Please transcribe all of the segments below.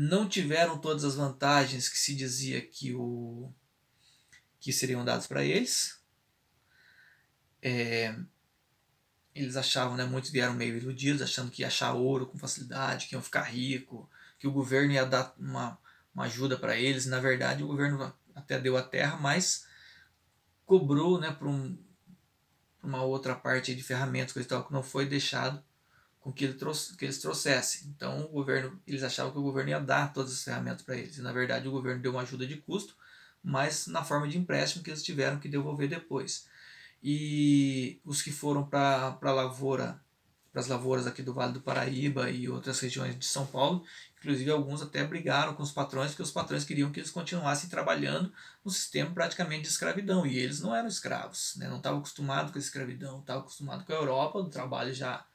não tiveram todas as vantagens que se dizia que seriam dadas para eles. Eles achavam, né, muitos vieram meio iludidos, achando que ia achar ouro com facilidade, que iam ficar rico, que o governo ia dar uma ajuda para eles. Na verdade, o governo até deu a terra, mas cobrou, né, para uma outra parte de ferramentas, coisa e tal, que não foi deixado com que eles trouxessem. Então, eles achavam que o governo ia dar todas as ferramentas para eles. E, na verdade, o governo deu uma ajuda de custo, mas na forma de empréstimo que eles tiveram que devolver depois. E os que foram para as lavouras aqui do Vale do Paraíba e outras regiões de São Paulo, inclusive alguns até brigaram com os patrões, porque os patrões queriam que eles continuassem trabalhando no sistema praticamente de escravidão, e eles não eram escravos, né? Não estavam acostumados com a escravidão, estavam acostumados com a Europa, do trabalho já,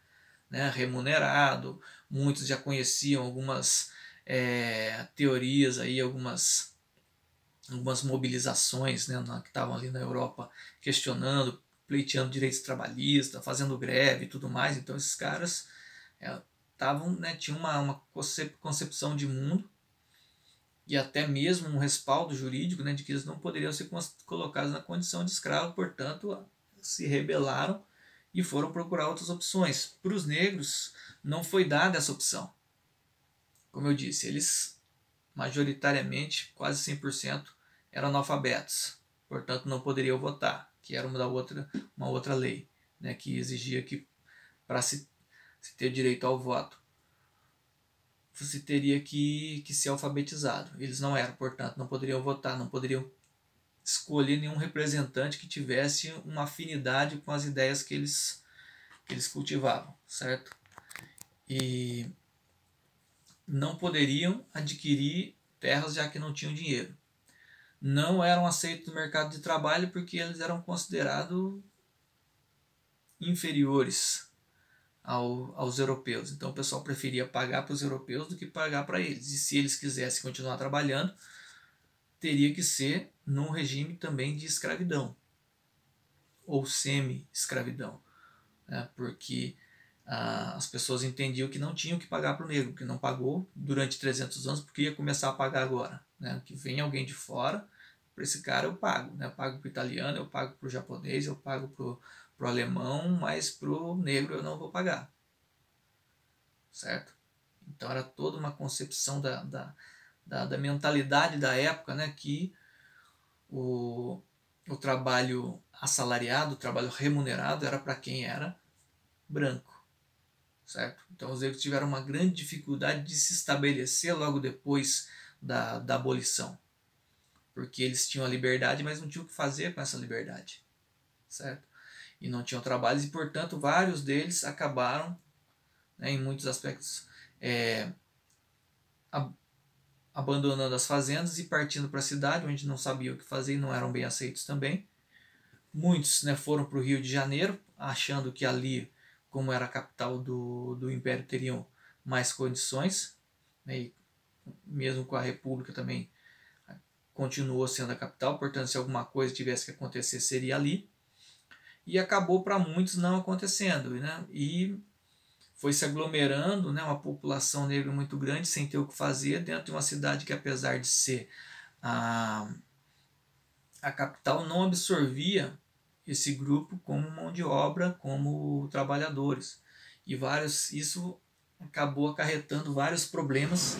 né, remunerado. Muitos já conheciam algumas teorias, aí, algumas mobilizações, né, que estavam ali na Europa questionando, pleiteando direitos trabalhistas, fazendo greve e tudo mais. Então esses caras tinham uma concepção de mundo e até mesmo um respaldo jurídico, né, de que eles não poderiam ser colocados na condição de escravo, portanto se rebelaram e foram procurar outras opções. Para os negros não foi dada essa opção. Como eu disse, eles majoritariamente, quase 100%, eram analfabetos, portanto não poderiam votar, que era uma outra lei, né, que exigia que para se ter direito ao voto você teria que ser alfabetizado. Eles não eram, portanto não poderiam votar, não poderiam escolher nenhum representante que tivesse uma afinidade com as ideias que eles cultivavam, certo? E não poderiam adquirir terras já que não tinham dinheiro. Não eram aceitos no mercado de trabalho porque eles eram considerados inferiores aos europeus. Então o pessoal preferia pagar para os europeus do que pagar para eles. E se eles quisessem continuar trabalhando, teria que ser num regime também de escravidão ou semi-escravidão, né? Porque as pessoas entendiam que não tinham que pagar para o negro, que não pagou durante 300 anos, porque ia começar a pagar agora, né? Que vem alguém de fora, para esse cara eu pago, né? Eu pago para o italiano, eu pago para o japonês, eu pago para o alemão, mas para o negro eu não vou pagar, certo? Então era toda uma concepção da mentalidade da época, né? Que o trabalho assalariado, o trabalho remunerado era para quem era branco, certo? Então os negros tiveram uma grande dificuldade de se estabelecer logo depois da abolição, porque eles tinham a liberdade, mas não tinham o que fazer com essa liberdade, certo? E não tinham trabalhos e, portanto, vários deles acabaram, né, em muitos aspectos, abandonando as fazendas e partindo para a cidade, onde não sabiam o que fazer e não eram bem aceitos também. Muitos, né, foram para o Rio de Janeiro, achando que ali, como era a capital do Império, teriam mais condições, né, e mesmo com a República também continuou sendo a capital, portanto se alguma coisa tivesse que acontecer seria ali, e acabou para muitos não acontecendo, né, e foi se aglomerando, né, uma população negra muito grande sem ter o que fazer dentro de uma cidade que, apesar de ser a capital, não absorvia esse grupo como mão de obra, como trabalhadores. E isso acabou acarretando vários problemas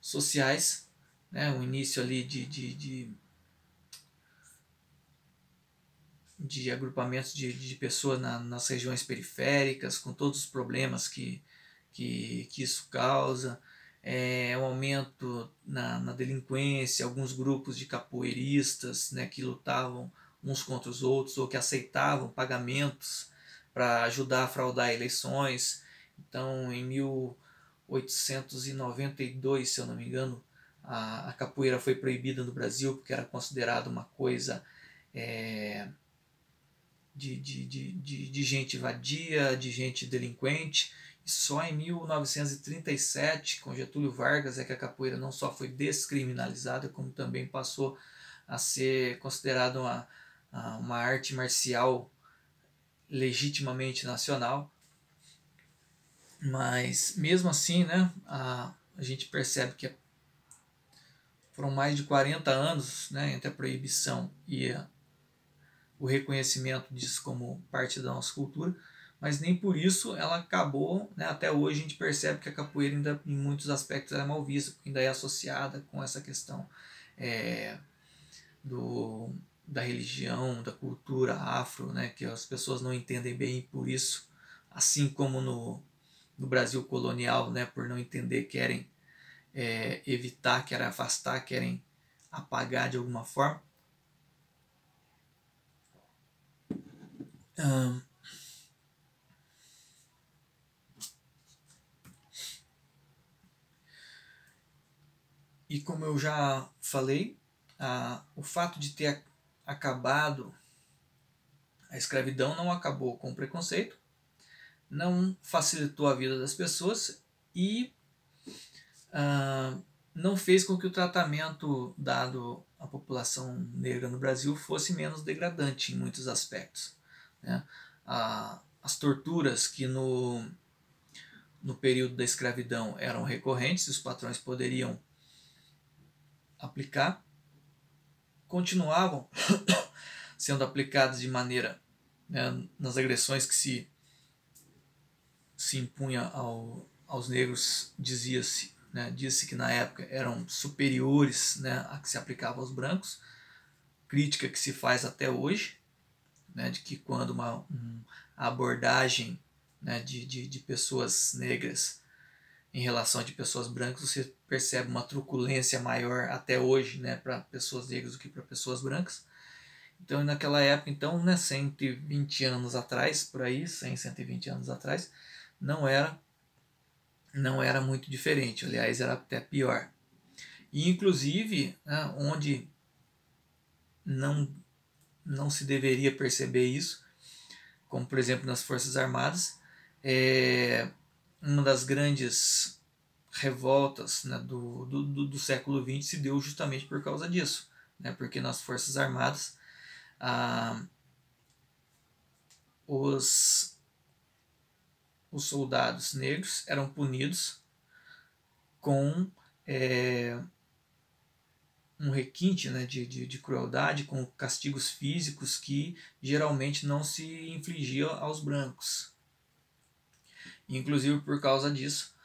sociais, né? O início ali de agrupamentos de pessoas nas regiões periféricas, com todos os problemas que isso causa, um aumento na delinquência, alguns grupos de capoeiristas, né, que lutavam uns contra os outros ou que aceitavam pagamentos para ajudar a fraudar eleições. Então, em 1892, se eu não me engano, a capoeira foi proibida no Brasil porque era considerada uma coisa de gente vadia, de gente delinquente. E só em 1937, com Getúlio Vargas, é que a capoeira não só foi descriminalizada, como também passou a ser considerada uma arte marcial legitimamente nacional. Mas mesmo assim, né, a gente percebe que foram mais de 40 anos, né, entre a proibição e o reconhecimento disso como parte da nossa cultura, mas nem por isso ela acabou, né, até hoje a gente percebe que a capoeira ainda em muitos aspectos é mal vista, porque ainda é associada com essa questão da religião, da cultura afro, né, que as pessoas não entendem bem, e por isso, assim como no Brasil colonial, né, por não entender, querem evitar, querem afastar, querem apagar de alguma forma. E como eu já falei, o fato de ter acabado a escravidão não acabou com o preconceito, não facilitou a vida das pessoas e não fez com que o tratamento dado à população negra no Brasil fosse menos degradante em muitos aspectos, né? As torturas que no período da escravidão eram recorrentes, os patrões poderiam aplicar, continuavam sendo aplicadas de maneira, né, nas agressões que se impunha aos negros, dizia-se, né, disse que na época eram superiores, né, a que se aplicava aos brancos, crítica que se faz até hoje, né, de que quando a abordagem, né, de pessoas negras em relação a de pessoas brancas, você percebe uma truculência maior até hoje, né, para pessoas negras do que para pessoas brancas. Então, naquela época, então, né, 120 anos atrás, por aí, 100, 120 anos atrás, não era muito diferente, aliás, era até pior. E, inclusive, né, onde não se deveria perceber isso, como, por exemplo, nas Forças Armadas, uma das grandes revoltas, né, do século XX se deu justamente por causa disso, né, porque nas Forças Armadas os soldados negros eram punidos com um requinte, né, de crueldade, com castigos físicos que geralmente não se infligiam aos brancos. Inclusive por causa disso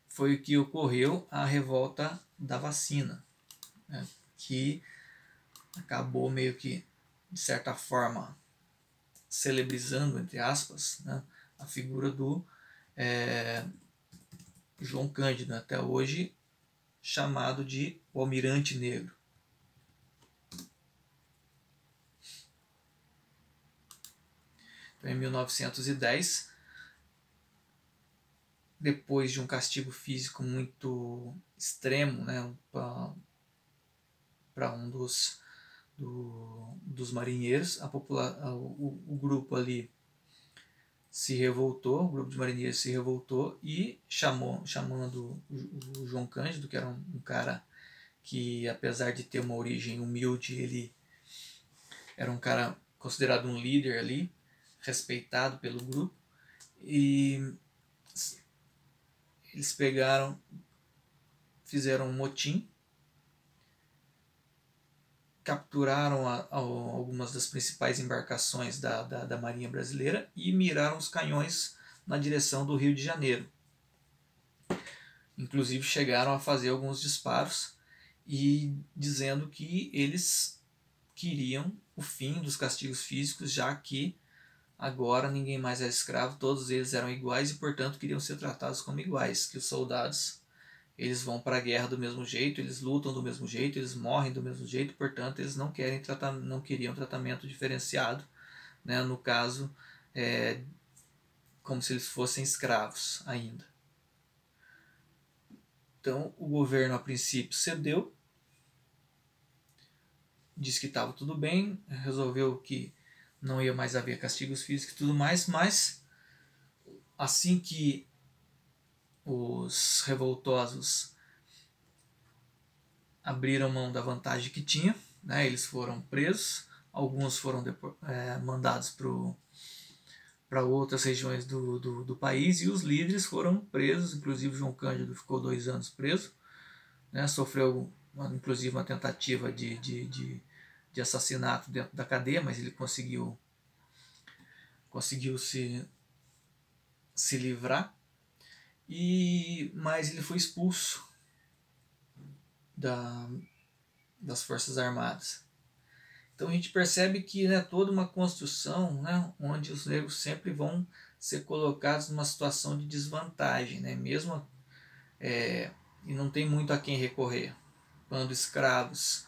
foi o que ocorreu a revolta da vacina, né, que acabou meio que, de certa forma, celebrizando, entre aspas, né, a figura do João Cândido, até hoje chamado de o Almirante Negro. Então, em 1910, depois de um castigo físico muito extremo, né, para um dos marinheiros, o grupo ali se revoltou, o grupo de marinheiros se revoltou e chamando o João Cândido, que era um cara que, apesar de ter uma origem humilde, ele era um cara considerado um líder ali, respeitado pelo grupo, e eles fizeram um motim, capturaram algumas das principais embarcações da Marinha Brasileira e miraram os canhões na direção do Rio de Janeiro. Inclusive chegaram a fazer alguns disparos e dizendo que eles queriam o fim dos castigos físicos, já que agora ninguém mais era escravo, todos eles eram iguais e, portanto, queriam ser tratados como iguais, que os soldados eles vão para a guerra do mesmo jeito, eles lutam do mesmo jeito, eles morrem do mesmo jeito, portanto, eles não queriam tratamento diferenciado, né, no caso, como se eles fossem escravos ainda. Então, o governo, a princípio, cedeu, disse que estava tudo bem, resolveu que não ia mais haver castigos físicos e tudo mais, mas assim que os revoltosos abriram mão da vantagem que tinham, né, eles foram presos, alguns foram mandados para outras regiões do país, e os líderes foram presos, inclusive João Cândido ficou 2 anos preso, né, sofreu inclusive uma tentativa de assassinato dentro da cadeia, mas ele conseguiu se livrar, mas ele foi expulso das Forças Armadas. Então a gente percebe que, né, toda uma construção, né, onde os negros sempre vão ser colocados numa situação de desvantagem, né, mesmo e não tem muito a quem recorrer. Quando escravos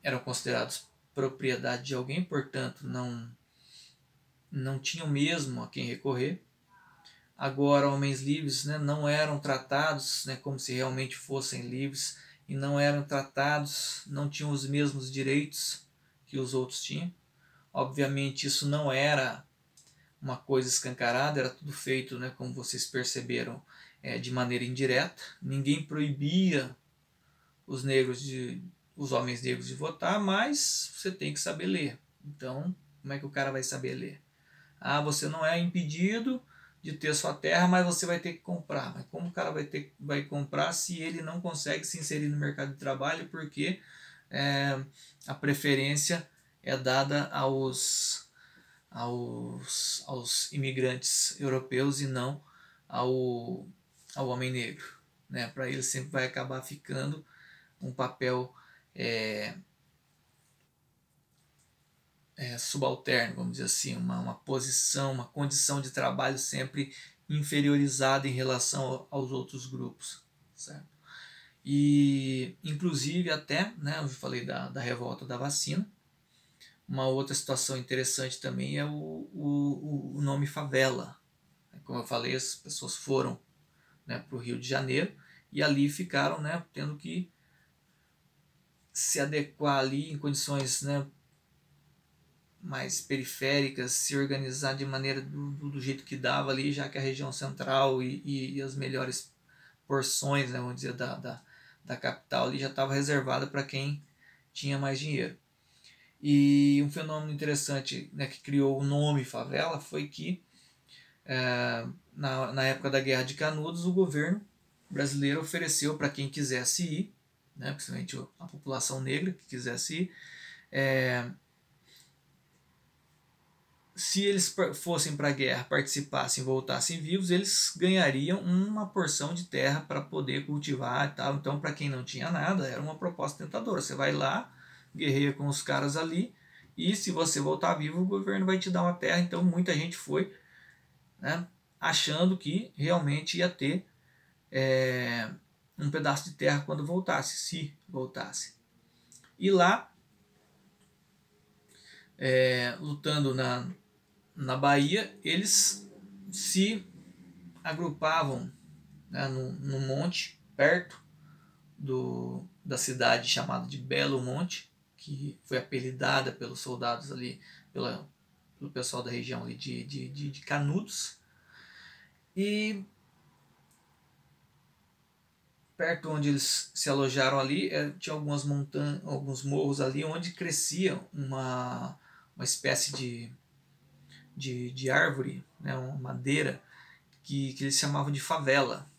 eram considerados propriedade de alguém, portanto não tinham mesmo a quem recorrer. Agora, homens livres, né, não eram tratados, né, como se realmente fossem livres, e não eram tratados, não tinham os mesmos direitos que os outros tinham. Obviamente isso não era uma coisa escancarada, era tudo feito, né, como vocês perceberam, de maneira indireta. Ninguém proibia os homens negros de votar, mas você tem que saber ler. Então, como é que o cara vai saber ler? Você não é impedido de ter sua terra, mas você vai ter que comprar. Mas como o cara vai comprar se ele não consegue se inserir no mercado de trabalho, porque a preferência é dada aos imigrantes europeus e não ao homem negro, né? Para ele sempre vai acabar ficando um papel subalterno, vamos dizer assim, uma posição, uma condição de trabalho sempre inferiorizada em relação aos outros grupos, certo? E inclusive até, né, eu falei da revolta da vacina. Uma outra situação interessante também é o nome favela. Como eu falei, as pessoas foram, né, para o Rio de Janeiro e ali ficaram, né, tendo que se adequar ali em condições, né, mais periféricas, se organizar de maneira do jeito que dava ali, já que a região central e as melhores porções, né, vamos dizer, da capital ali já estava reservada para quem tinha mais dinheiro. E um fenômeno interessante, né, que criou o nome favela foi que na época da Guerra de Canudos o governo brasileiro ofereceu para quem quisesse ir, né, principalmente a população negra que quisesse ir, se eles fossem para a guerra, participassem e voltassem vivos, eles ganhariam uma porção de terra para poder cultivar e tal. Então, para quem não tinha nada, era uma proposta tentadora. Você vai lá, guerreia com os caras ali, e se você voltar vivo, o governo vai te dar uma terra. Então, muita gente foi, né, achando que realmente ia ter um pedaço de terra quando voltasse, se voltasse. E lá, lutando na Bahia, eles se agrupavam, né, no monte perto da cidade chamada de Belo Monte, que foi apelidada pelos soldados ali, pelo pessoal da região ali de Canudos. E perto onde eles se alojaram ali, tinha algumas montanhas, alguns morros ali onde crescia uma espécie de árvore, né, uma madeira que eles chamavam de favela,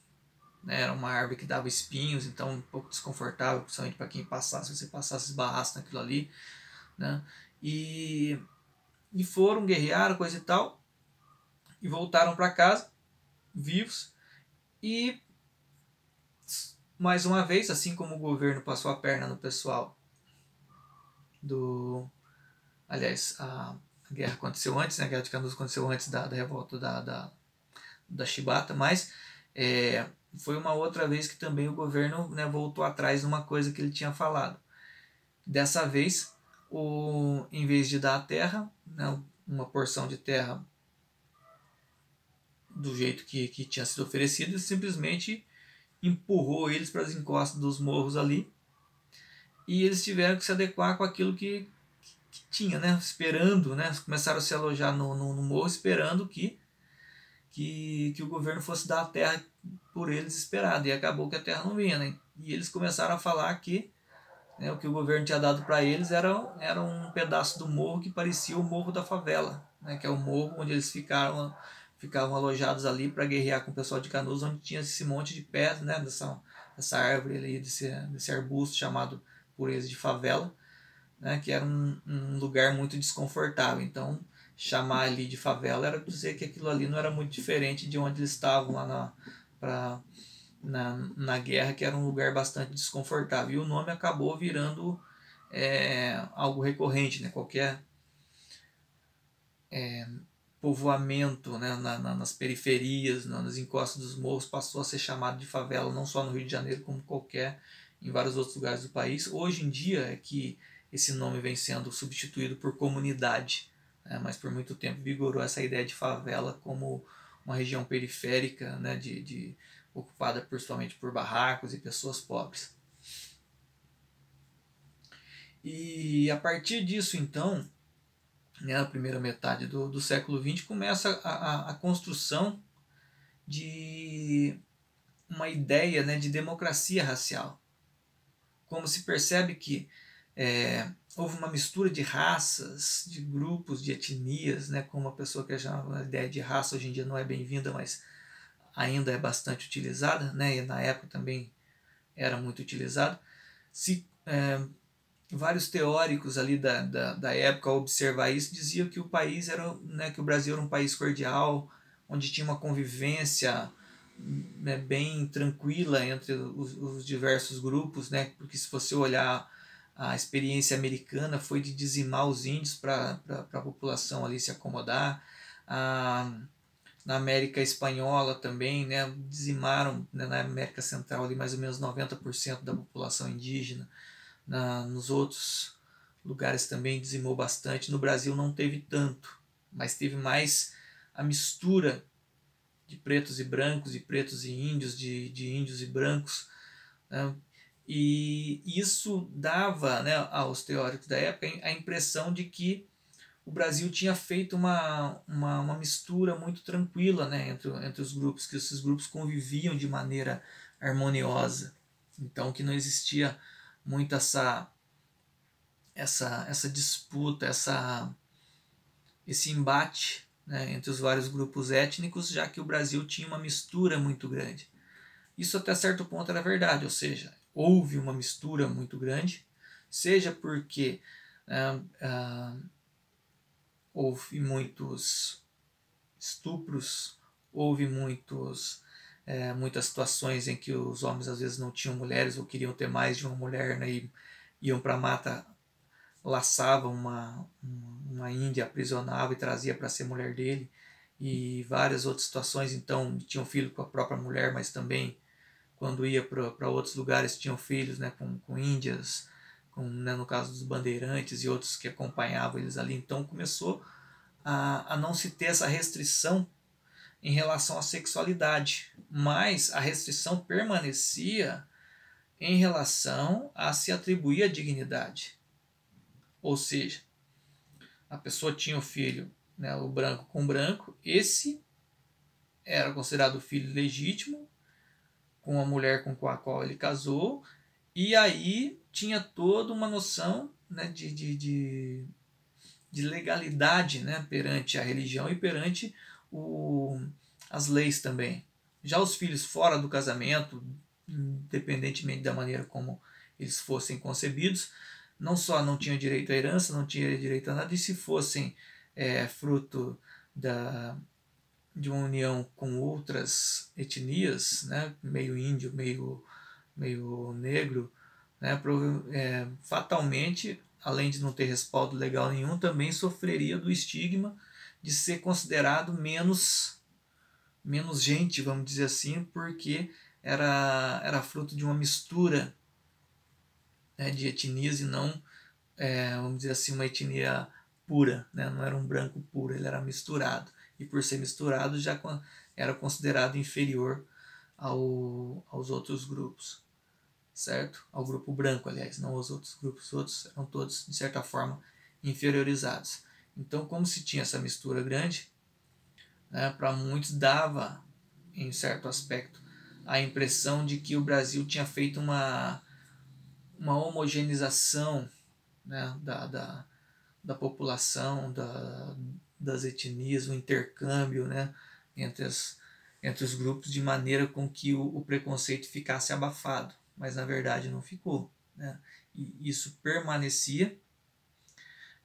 né, era uma árvore que dava espinhos, então um pouco desconfortável, principalmente para quem passasse, se você passasse, esbarrasse naquilo ali, né, e foram, guerrearam, coisa e tal, e voltaram para casa, vivos, e mais uma vez, assim como o governo passou a perna no pessoal aliás, a guerra aconteceu antes, né? A Guerra de Canudos aconteceu antes da revolta da Chibata, mas foi uma outra vez que também o governo, né, voltou atrás de uma coisa que ele tinha falado. Dessa vez, em vez de dar a terra, né, uma porção de terra do jeito que tinha sido oferecido, ele simplesmente empurrou eles para as encostas dos morros ali, e eles tiveram que se adequar com aquilo que tinha, né, esperando, né, começaram a se alojar no morro esperando que o governo fosse dar a terra por eles esperado, e acabou que a terra não vinha, né, e eles começaram a falar que, né, o que o governo tinha dado para eles era um pedaço do morro que parecia o morro da favela, né, que é o morro onde eles ficavam alojados ali para guerrear com o pessoal de Canoas, onde tinha esse monte de pés, né, dessa árvore ali, desse arbusto chamado por eles de favela, né, que era um lugar muito desconfortável. Então, chamar ali de favela era dizer que aquilo ali não era muito diferente de onde eles estavam lá na guerra, que era um lugar bastante desconfortável. E o nome acabou virando algo recorrente, né? Qualquer povoamento, né, nas periferias, nas encostas dos morros, passou a ser chamado de favela, não só no Rio de Janeiro, como em vários outros lugares do país. Hoje em dia é que esse nome vem sendo substituído por comunidade, né, mas por muito tempo vigorou essa ideia de favela como uma região periférica, né, ocupada principalmente por barracos e pessoas pobres. E a partir disso, então, na primeira metade do século XX, começa a construção de uma ideia, né, de democracia racial. Como se percebe que houve uma mistura de raças, de grupos, de etnias, né, como uma pessoa que já a ideia de raça hoje em dia não é bem-vinda, mas ainda é bastante utilizada, né, e na época também era muito utilizada. Vários teóricos ali da época ao observar isso diziam que o país era, né, que o Brasil era um país cordial, onde tinha uma convivência, né, bem tranquila entre os diversos grupos, né, porque se você olhar a experiência americana foi de dizimar os índios para a população ali se acomodar. Na América Espanhola também, né, dizimaram, né, na América Central ali mais ou menos 90% da população indígena. Nos outros lugares também dizimou bastante. No Brasil não teve tanto, mas teve mais a mistura de pretos e brancos, de pretos e índios, de índios e brancos, né? E isso dava, né, aos teóricos da época a impressão de que o Brasil tinha feito uma mistura muito tranquila, né, entre os grupos, que esses grupos conviviam de maneira harmoniosa. Então que não existia muito essa disputa, esse embate, né, entre os vários grupos étnicos, já que o Brasil tinha uma mistura muito grande. Isso até certo ponto era verdade, ou seja, houve uma mistura muito grande, seja porque houve muitos estupros, houve muitas situações em que os homens às vezes não tinham mulheres ou queriam ter mais de uma mulher, né, e iam para a mata, laçavam uma índia, aprisionava e trazia para ser mulher dele, e várias outras situações. Então tinham filho com a própria mulher, mas também quando ia para outros lugares tinham filhos, né, com índias, né, no caso dos bandeirantes e outros que acompanhavam eles ali. Então começou a não se ter essa restrição em relação à sexualidade, mas a restrição permanecia em relação a se atribuir a dignidade. Ou seja, a pessoa tinha o filho, né, o branco com branco, esse era considerado o filho legítimo, com a mulher com a qual ele casou, e aí tinha toda uma noção, né, de legalidade, né, perante a religião e perante as leis também. Já os filhos fora do casamento, independentemente da maneira como eles fossem concebidos, não só não tinham direito à herança, não tinham direito a nada, e se fossem fruto de uma união com outras etnias, né, meio índio, meio negro, né, fatalmente, além de não ter respaldo legal nenhum, também sofreria do estigma de ser considerado menos gente, vamos dizer assim, porque era fruto de uma mistura, né, de etnias e não, vamos dizer assim, uma etnia pura, né? Não era um branco puro, ele era misturado, e por ser misturado já era considerado inferior aos outros grupos, certo? Ao grupo branco, aliás, não aos outros grupos. Os outros eram todos, de certa forma, inferiorizados. Então, como se tinha essa mistura grande, né, para muitos dava, em certo aspecto, a impressão de que o Brasil tinha feito uma homogeneização, né, da população, das etnias, o intercâmbio, né, entre os grupos, de maneira com que o preconceito ficasse abafado, mas na verdade não ficou, né? E isso permanecia,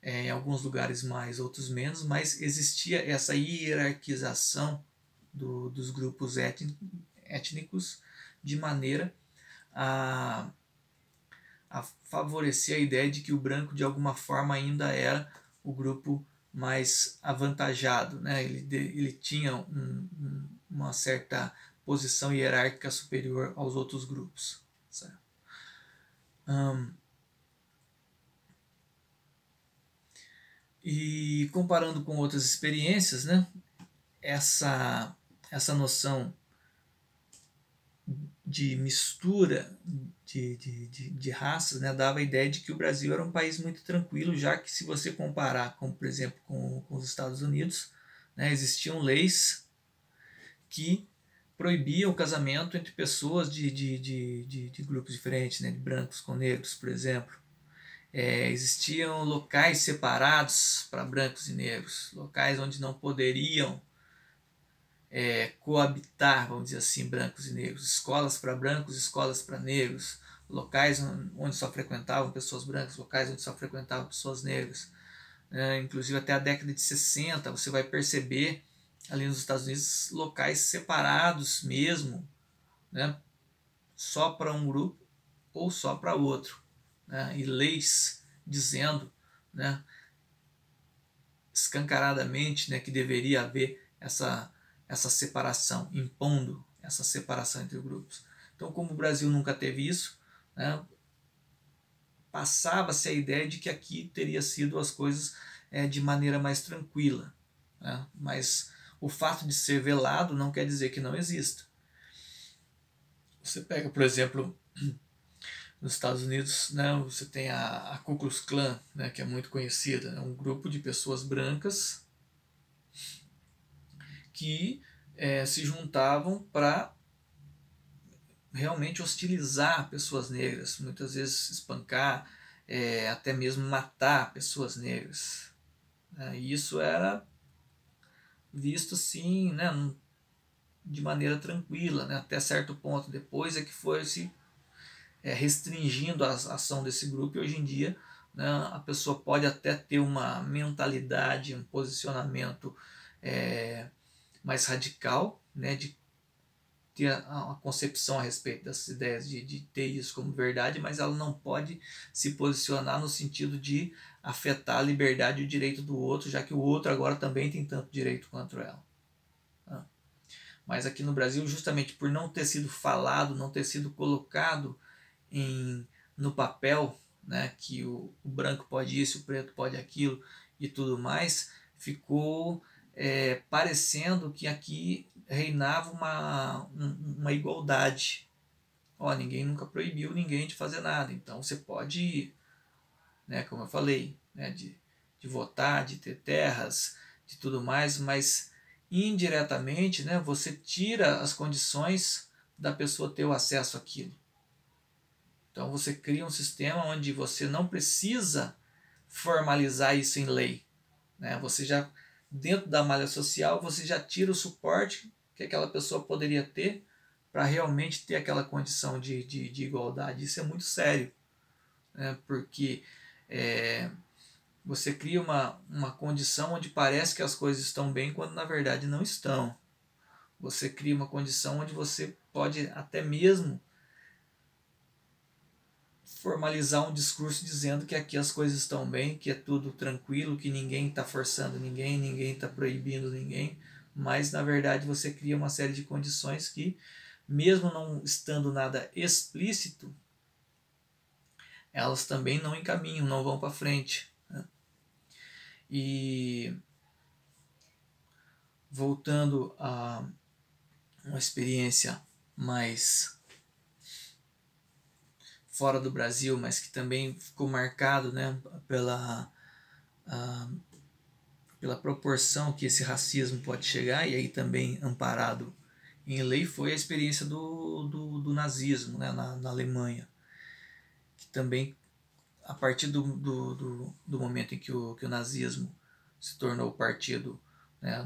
em alguns lugares mais, outros menos, mas existia essa hierarquização dos grupos étnicos, de maneira a, a favorecer a ideia de que o branco de alguma forma ainda era o grupo mais avantajado, né? Ele tinha uma certa posição hierárquica superior aos outros grupos. Certo? E comparando com outras experiências, né? Essa noção de mistura de raças, né, dava a ideia de que o Brasil era um país muito tranquilo, já que, se você comparar, com, por exemplo, com os Estados Unidos, né, existiam leis que proibiam o casamento entre pessoas de grupos diferentes, né, de brancos com negros, por exemplo. Existiam locais separados para brancos e negros, locais onde não poderiam coabitar, vamos dizer assim, brancos e negros, escolas para brancos, escolas para negros, locais onde só frequentavam pessoas brancas, locais onde só frequentavam pessoas negras. Inclusive até a década de 60 você vai perceber ali nos Estados Unidos locais separados mesmo, né, só para um grupo ou só para outro, né, e leis dizendo, né, escancaradamente, né, que deveria haver essa separação, impondo essa separação entre grupos. Então, como o Brasil nunca teve isso, né, passava-se a ideia de que aqui teria sido as coisas de maneira mais tranquila, né? Mas o fato de ser velado não quer dizer que não exista. Você pega, por exemplo, nos Estados Unidos, né, você tem a Ku Klux Klan, né, que é muito conhecida, é um grupo de pessoas brancas que se juntavam para realmente hostilizar pessoas negras, muitas vezes espancar, até mesmo matar pessoas negras. E isso era visto assim, né, de maneira tranquila, né, até certo ponto. Depois é que foi se restringindo a ação desse grupo, e hoje em dia, né, a pessoa pode até ter uma mentalidade, um posicionamento mais radical, né, de ter uma concepção a respeito dessas ideias, de ter isso como verdade, mas ela não pode se posicionar no sentido de afetar a liberdade e o direito do outro, já que o outro agora também tem tanto direito quanto ela. Mas aqui no Brasil, justamente por não ter sido falado, não ter sido colocado no papel, né, que o branco pode isso, o preto pode aquilo e tudo mais, ficou parecendo que aqui reinava uma igualdade. Ninguém nunca proibiu ninguém de fazer nada, então você pode ir, né, como eu falei, né, de votar, de ter terras, de tudo mais, mas indiretamente, né, você tira as condições da pessoa ter o acesso àquilo. Então você cria um sistema onde você não precisa formalizar isso em lei, né? Você já, dentro da malha social, você já tira o suporte que aquela pessoa poderia ter para realmente ter aquela condição de igualdade. Isso é muito sério, né? Porque você cria uma condição onde parece que as coisas estão bem quando na verdade não estão. Você cria uma condição onde você pode até mesmo formalizar um discurso dizendo que aqui as coisas estão bem, que é tudo tranquilo, que ninguém está forçando ninguém, ninguém está proibindo ninguém, mas na verdade você cria uma série de condições que, mesmo não estando nada explícito, elas também não encaminham, não vão para frente, né? E voltando a uma experiência mais fora do Brasil, mas que também ficou marcado, né, pela proporção que esse racismo pode chegar, e aí também amparado em lei, foi a experiência do nazismo, né, na Alemanha, que também, a partir do momento em que o nazismo se tornou o partido, né,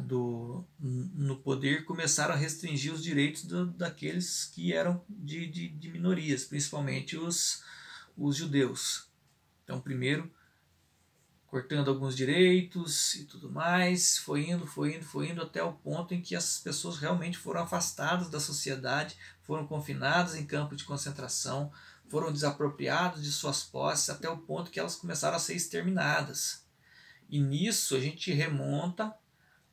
no poder, começaram a restringir os direitos daqueles que eram de minorias, principalmente os judeus. Então, primeiro, cortando alguns direitos e tudo mais, foi indo até o ponto em que as pessoas realmente foram afastadas da sociedade, foram confinadas em campos de concentração, foram desapropriadas de suas posses, até o ponto que elas começaram a ser exterminadas. E nisso a gente remonta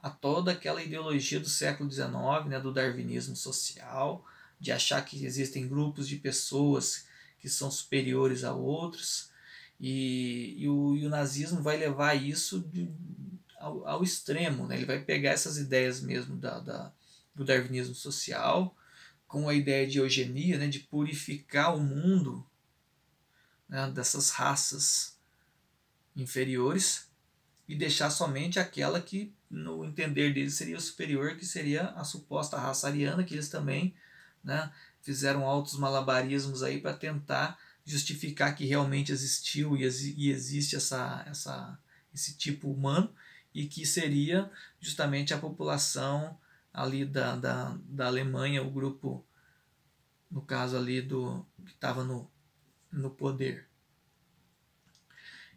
a toda aquela ideologia do século XIX, né, do darwinismo social, de achar que existem grupos de pessoas que são superiores a outros, e o nazismo vai levar isso ao extremo, né? Ele vai pegar essas ideias mesmo do darwinismo social, com a ideia de eugenia, né, de purificar o mundo, né, dessas raças inferiores, e deixar somente aquela que, no entender deles, seria superior, que seria a suposta raça ariana, que eles também, né, fizeram altos malabarismos aí para tentar justificar que realmente existiu e existe esse tipo humano, e que seria justamente a população ali da Alemanha, o grupo, no caso ali que estava no poder.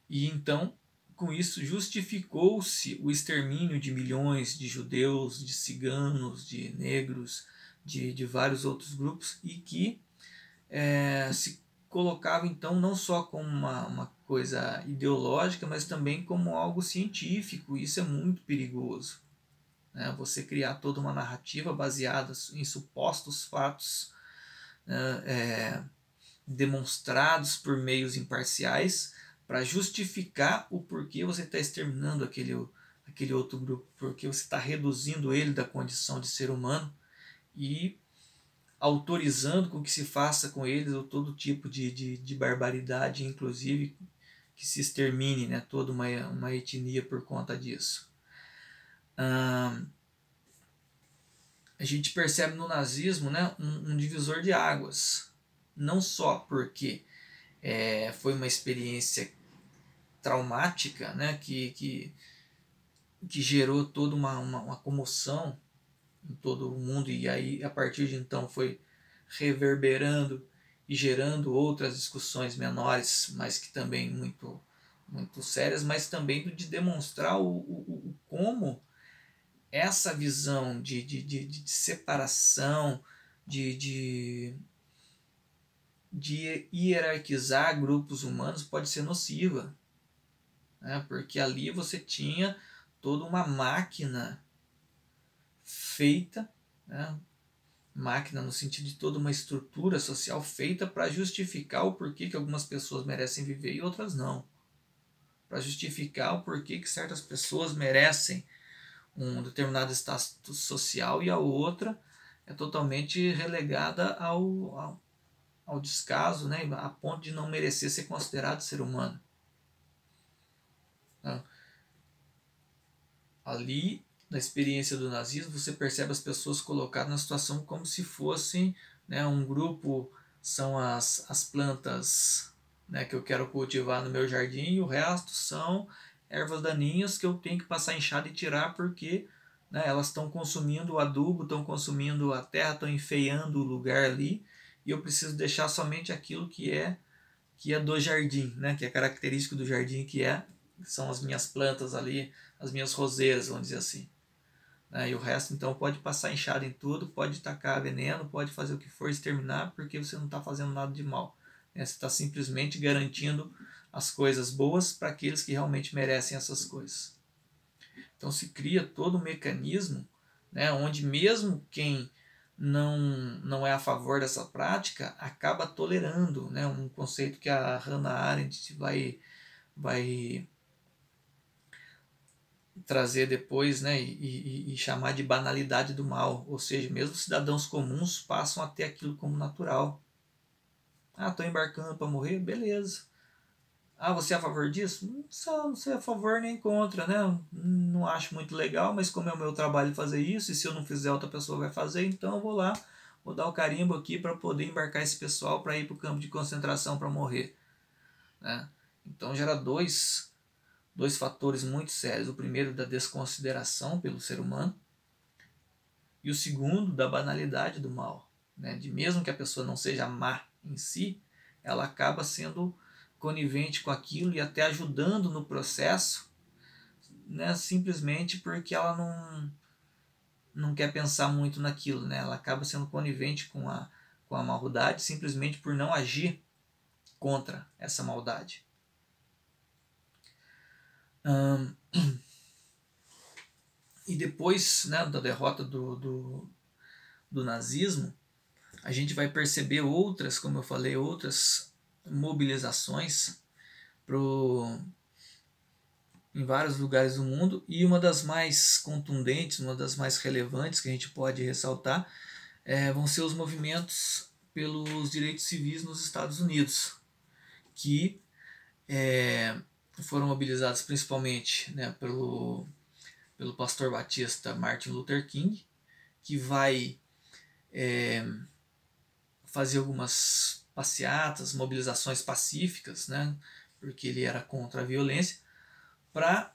E então, com isso, justificou-se o extermínio de milhões de judeus, de ciganos, de negros, de vários outros grupos, e que se colocava então não só como uma coisa ideológica, mas também como algo científico. Isso é muito perigoso, né? Você criar toda uma narrativa baseada em supostos fatos, demonstrados por meios imparciais, para justificar o porquê você está exterminando aquele outro grupo, porque você está reduzindo ele da condição de ser humano e autorizando com que se faça com eles todo tipo de barbaridade, inclusive que se extermine, né, toda uma etnia por conta disso. A gente percebe no nazismo, né, um divisor de águas, não só porque foi uma experiência traumática, né, que gerou toda uma comoção em todo o mundo, e aí a partir de então foi reverberando e gerando outras discussões menores, mas que também muito, muito sérias, mas também de demonstrar o como essa visão de separação, de hierarquizar grupos humanos pode ser nociva, né? Porque ali você tinha toda uma máquina feita, né? Máquina no sentido de toda uma estrutura social feita para justificar o porquê que algumas pessoas merecem viver e outras não, para justificar o porquê que certas pessoas merecem um determinado status social e a outra é totalmente relegada ao descaso, né, a ponto de não merecer ser considerado ser humano. Ali, na experiência do nazismo, você percebe as pessoas colocadas na situação como se fossem, né, um grupo são as plantas, né, que eu quero cultivar no meu jardim, e o resto são ervas daninhas que eu tenho que passar enxada e tirar porque, né, elas estão consumindo o adubo, estão consumindo a terra, estão enfeiando o lugar ali, e eu preciso deixar somente aquilo que é do jardim, né, que é característico do jardim, são as minhas plantas ali, as minhas roseiras, vamos dizer assim. E o resto então pode passar enxada em tudo, pode tacar veneno, pode fazer o que for, exterminar, porque você não está fazendo nada de mal. Você está simplesmente garantindo as coisas boas para aqueles que realmente merecem essas coisas. Então se cria todo um mecanismo, né, onde mesmo quem não é a favor dessa prática acaba tolerando, né, um conceito que a Hannah Arendt vai trazer depois, né, e chamar de banalidade do mal, ou seja, mesmo cidadãos comuns passam a ter aquilo como natural. Estou embarcando para morrer? Beleza. Você é a favor disso? Não sou a favor nem contra, né? Não acho muito legal, mas como é o meu trabalho fazer isso, e se eu não fizer, outra pessoa vai fazer, então eu vou lá, vou dar o carimbo aqui para poder embarcar esse pessoal para ir para o campo de concentração para morrer, né? Então gera dois dois fatores muito sérios. O primeiro, da desconsideração pelo ser humano, e o segundo, da banalidade do mal, né? De mesmo que a pessoa não seja má em si, ela acaba sendo conivente com aquilo e até ajudando no processo, né? Simplesmente porque ela não quer pensar muito naquilo, né? Ela acaba sendo conivente com a maldade simplesmente por não agir contra essa maldade. E depois, né, da derrota do nazismo, a gente vai perceber outras, como eu falei, outras mobilizações em vários lugares do mundo, e uma das mais contundentes, uma das mais relevantes que a gente pode ressaltar vão ser os movimentos pelos direitos civis nos Estados Unidos, que foram mobilizados principalmente, né, pelo pastor batista Martin Luther King, que vai fazer algumas passeatas, mobilizações pacíficas, né, porque ele era contra a violência, para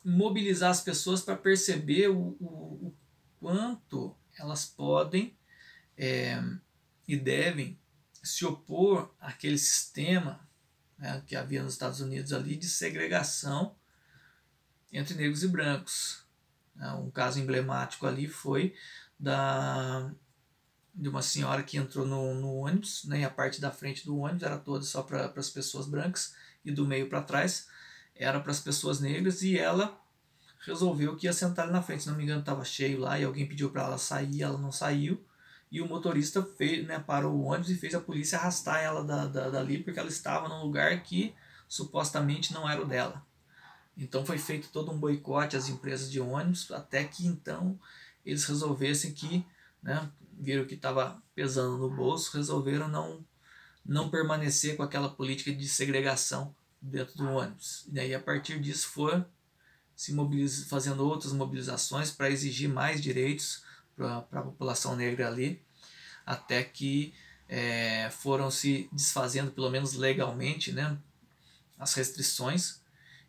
mobilizar as pessoas para perceber o quanto elas podem e devem se opor àquele sistema, né, que havia nos Estados Unidos ali, de segregação entre negros e brancos. Um caso emblemático ali foi de uma senhora que entrou no ônibus, né, e a parte da frente do ônibus era toda só para as pessoas brancas, e do meio para trás era para as pessoas negras, e ela resolveu que ia sentar ali na frente. Se não me engano, estava cheio lá e alguém pediu para ela sair, ela não saiu, e o motorista parou o ônibus e fez a polícia arrastar ela dali, porque ela estava num lugar que supostamente não era o dela. Então foi feito todo um boicote às empresas de ônibus, até que então eles resolvessem que, né, viram que estava pesando no bolso, resolveram não permanecer com aquela política de segregação dentro do ônibus. E daí, a partir disso, foram fazendo outras mobilizações para exigir mais direitos para a população negra ali, até que foram se desfazendo, pelo menos legalmente, né, as restrições,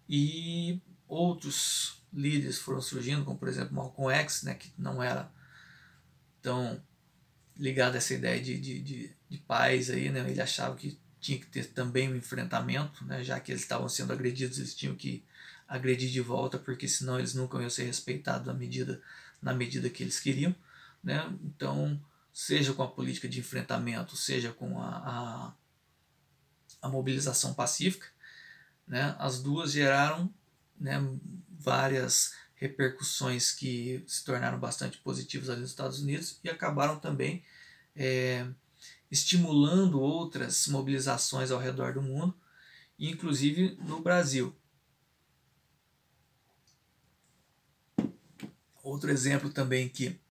e outros líderes foram surgindo, como por exemplo Malcolm X, né, que não era tão ligado a essa ideia de paz aí, né? Ele achava que tinha que ter também um enfrentamento, né? Já que eles estavam sendo agredidos, eles tinham que agredir de volta, porque senão eles nunca iam ser respeitados na medida que eles queriam, né? Então, seja com a política de enfrentamento, seja com a mobilização pacífica, né? As duas geraram, né, várias repercussões que se tornaram bastante positivas ali nos Estados Unidos e acabaram também estimulando outras mobilizações ao redor do mundo, inclusive no Brasil. Outro exemplo também que